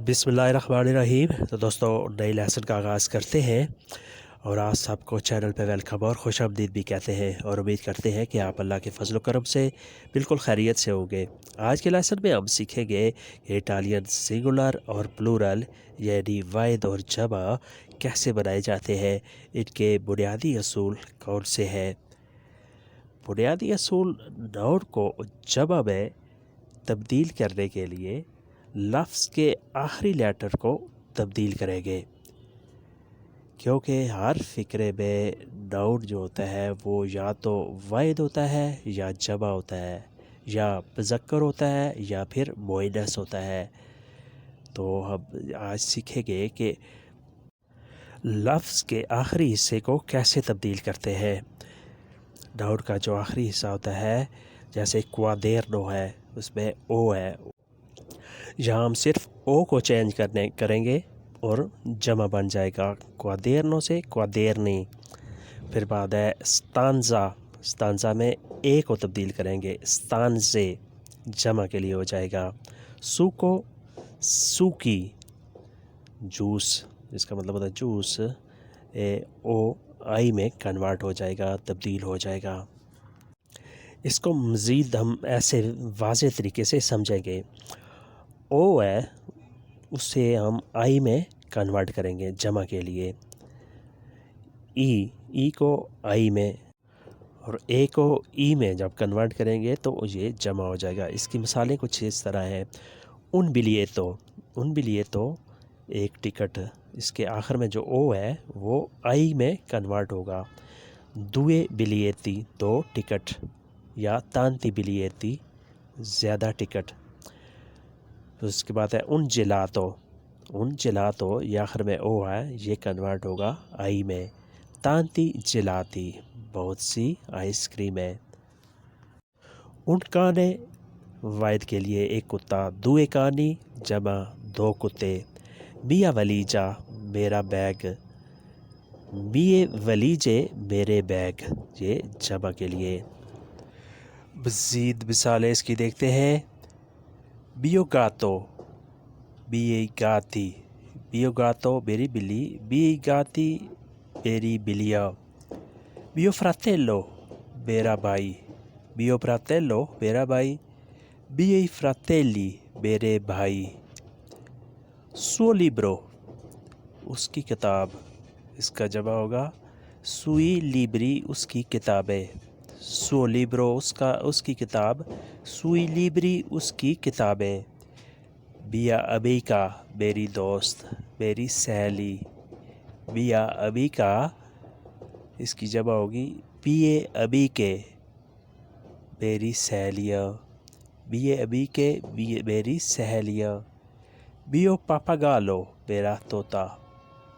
बिस्मिल्लाहिर्रहमानिर्रहीम। तो दोस्तों, नए लेसन का आगाज़ करते हैं और आज सबको चैनल पे वेलकम और खुश आमदीद भी कहते हैं और उम्मीद करते हैं कि आप अल्लाह के फजल करम से बिल्कुल खैरियत से होंगे। आज के लेसन में हम सीखेंगे कि इटालियन सिंगुलर और प्लूरल यानी वाहिद और जमा कैसे बनाए जाते हैं, इनके बुनियादी असूल कौन से हैं। बुनियादी असूल नाउन को जमा में तब्दील करने के लिए लफ्ज़ के आखिरी लेटर को तब्दील करेंगे, क्योंकि हर फ़िक्रे में नाउन जो होता है वो या तो वाहिद होता है या जमा होता है, या मुज़क्कर होता है या फिर मुअन्नस होता है। तो हम आज सीखेंगे कि लफ्ज़ के आखिरी हिस्से को कैसे तब्दील करते हैं। नाउन का जो आखिरी हिस्सा होता है, जैसे क्वादेर्नो है, उसमें ओ है, यहाँ हम सिर्फ ओ को चेंज करेंगे और जमा बन जाएगा क्वादेर्नो से क्वादेर्नी। फिर बाद है स्तांजा, स्तांजा में ए को तब्दील करेंगे, स्तांजे जमा के लिए हो जाएगा। सूको सूकी, जूस जिसका मतलब होता है जूस, ओ आई में कन्वर्ट हो जाएगा, तब्दील हो जाएगा। इसको मज़ीद हम ऐसे वाज़े तरीके से समझेंगे। ओ है, उसे हम आई में कन्वर्ट करेंगे जमा के लिए, ई को आई में और ए को ई में जब कन्वर्ट करेंगे तो ये जमा हो जाएगा। इसकी मिसालें कुछ इस तरह हैं। उन बिलिए तो एक टिकट, इसके आखिर में जो ओ है वो आई में कन्वर्ट होगा। दुए बिलिएती, दो टिकट, या तांती बिलिएती, ज़्यादा टिकट। तो उसके बाद है उन जिलातो ये आखिर में ओ है, ये कन्वर्ट होगा आई में। तांती जिलाती, बहुत सी आइसक्रीम है। उन काने, वाहिद के लिए एक कुत्ता, दुए कानी जमा दो कुत्ते। मिया वलीजा, मेरा बैग, मिये वलीजे मेरे बैग, ये जमा के लिए। मज़ीद मिसालें इसकी देखते हैं। बियो गातो, बिये गाती, बियो गातो मेरी बिल्ली, बिये गाती मेरी बिल्लिया। बियो फ्रातेल्लो, मेरा भाई, बियो फ्रातेल्लो मेरा भाई, बिये फ्रातेल्ली मेरे भाई। सुओ लिब्रो, उसकी किताब, इसका जमा होगा सुई लिब्री, उसकी किताबें। सुओ लिब्रो, उसकी किताब, सुई लिब्री, उसकी किताबें। बिया अबी का, मेरी दोस्त, मेरी सहेली, बिया अबी का, इसकी जमा होगी बिये अबी के, मेरी सहेलियाँ, बिये अबी के, मेरी सहेलियाँ। बियो पापागालो, मेरा तोता,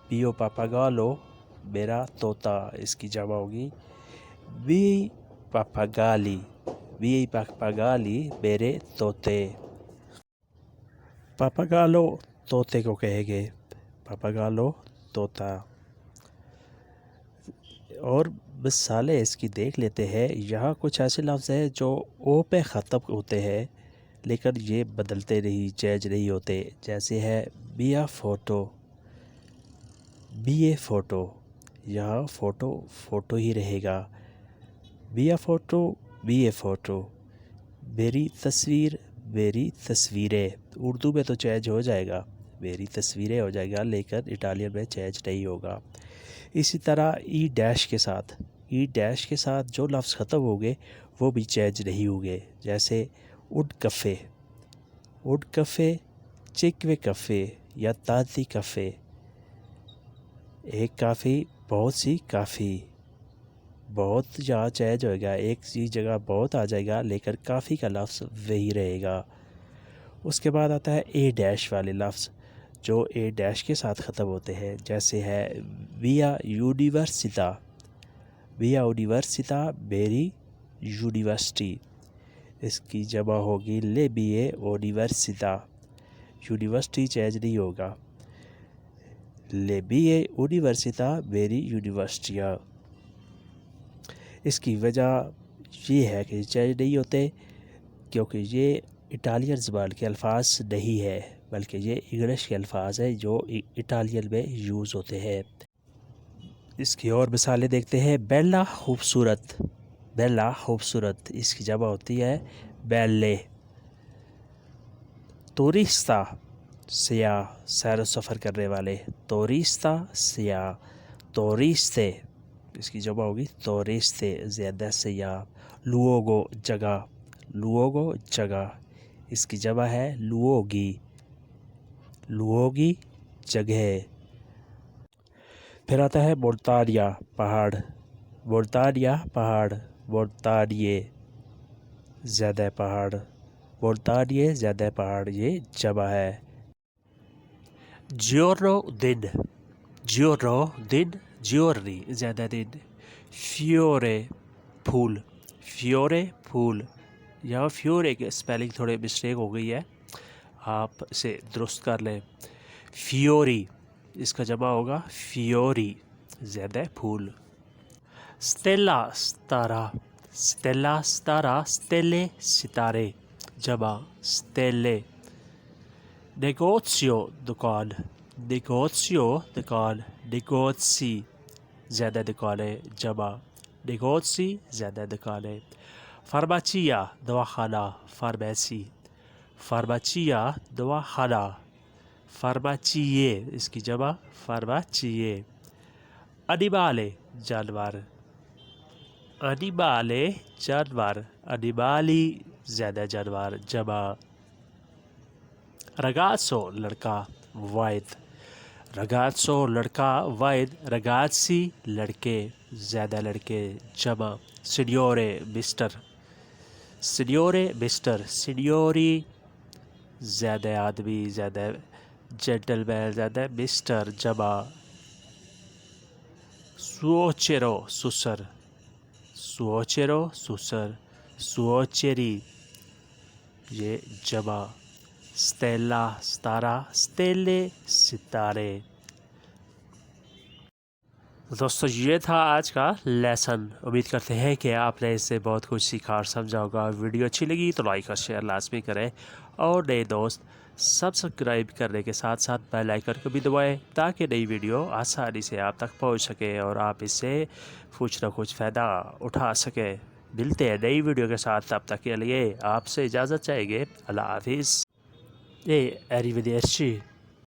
बियो पापागालो मेरा तोता, इसकी जमा होगी बी पापागाली, बी पापागाली मेरे तोते। पापागालो तोते को कहेंगे, पापागालो तोता। और मिसालें इसकी देख लेते हैं। यहाँ कुछ ऐसे लफ्ज़ हैं जो ओ पे ख़त्म होते हैं लेकिन ये बदलते नहीं, चेंज नहीं होते। जैसे है बिया फ़ोटो, बिये फ़ोटो, यहाँ फ़ोटो ही रहेगा। बिया फ़ोटो, बिये फ़ोटो। मेरी तस्वीर, मेरी तस्वीरें, उर्दू में तो चेंज हो जाएगा, मेरी तस्वीरें हो जाएगा, लेकिन इटालियन में चेंज नहीं होगा। इसी तरह ई डैश के साथ जो लफ्ज़ ख़त्म हो गए वो भी चेंज नहीं होंगे। जैसे उड कफ़े, चिकवे कफ़े या ताज़ी कफ़े। एक काफ़ी, बहुत सी काफ़ी, बहुत यहाँ चेंज होएगा, एक सी जगह बहुत आ जाएगा लेकिन काफ़ी का लफ्ज़ वही रहेगा। उसके बाद आता है ए डैश वाले लफ्ज़ जो ए डैश के साथ ख़त्म होते हैं। जैसे है विया यूनिवर्सिटा, विया यूनिवर्सिटा मेरी यूनिवर्सिटी, इसकी जमा होगी ले बिए यूनिवर्सिटा, यूनिवर्सिटी चेंज नहीं होगा, ले बिए यूनिवर्सिटा मेरी यूनिवर्सिटियाँ। इसकी वजह ये है कि चेंज नहीं होते क्योंकि ये इटालियन ज़बान के अल्फाज नहीं है, بلکہ یہ انگلش کے الفاظ ہیں جو اٹالین میں یوز ہوتے ہیں۔ اس کی اور مثالیں دیکھتے ہیں۔ بیلا خوبصورت، بیلا خوبصورت، اس کی جمع ہوتی ہے بیلے۔ توریستا سیاح، سیر و سفر کرنے والے، توریستا سیاح، توریستے اس کی جمع ہوگی توریستے، زیادہ سیاح۔ لوگو جگہ، لوگو جگہ، اس کی جمع ہے لوگی، لوگی جگہ۔ پھر آتا ہے مونتانیا پہاڑ، مونتانیا پہاڑ، مونتانیے زیادہ پہاڑ، مونتانیے زیادہ پہاڑ، یہ جمع ہے۔ جیورنو دن، جیورنو دن، جیورنی زیادہ دن۔ فیورے پھول، فیورے پھول، یہاں فیورے کے اسپیلنگ تھوڑے مسٹیک ہو گئی ہے، آپ اسے درست کر لیں۔ فیوری اس کا جمع ہوگا فیوری، زیادہ پھول۔ سٹیلا ستارہ، سٹیلا ستارہ، سٹیلے ستارے، جمع سٹیلے۔ نیگوزیو دکان، نیگوزیو دکان، نیگوزی زیادہ دکانیں، جمع نیگوزی زیادہ دکانیں۔ فارماچیا دواخانہ، فارمیسی، فارماچیا دواخانہ، فارماچیے اس کی جمع فارماچیے۔ انیمالے جانور، انیمالے جانور، انیمالی زیادہ جانور، جمع۔ رگازو لڑکا، واحد، رگازو لڑکا واحد، رگازی لڑکے زیادہ لڑکے، جمع۔ سینیورے مسٹر، سینیورے مسٹر، سینیوری زیادہ آدمی، زیادہ جینٹل مین، زیادہ مسٹر، جمع۔ سوچیرو سسر، سوچیرو سسر، سوچیری یہ جمع۔ سٹیلا ستارہ، سٹیلے ستارے۔ دوستو یہ تھا آج کا لیسن، امید کرتے ہیں کہ آپ نے اس سے بہت کچھ سیکھا اور سمجھا ہوگا۔ ویڈیو اچھی لگی تو لائک اور شیئر لازمی کریں، اور نئے دوست سبسکرائب کرنے کے ساتھ ساتھ بیل آئیکن کو بھی دبائیں تاکہ نئی ویڈیو آسانی سے آپ تک پہنچ سکے اور آپ اس سے کچھ نہ کچھ فائدہ اٹھا سکیں۔ ملتے ہیں نئی ویڈیو کے ساتھ، تب تک کے لیے آپ سے اجازت چاہیے گے۔ اللہ حافظ۔ arrivederci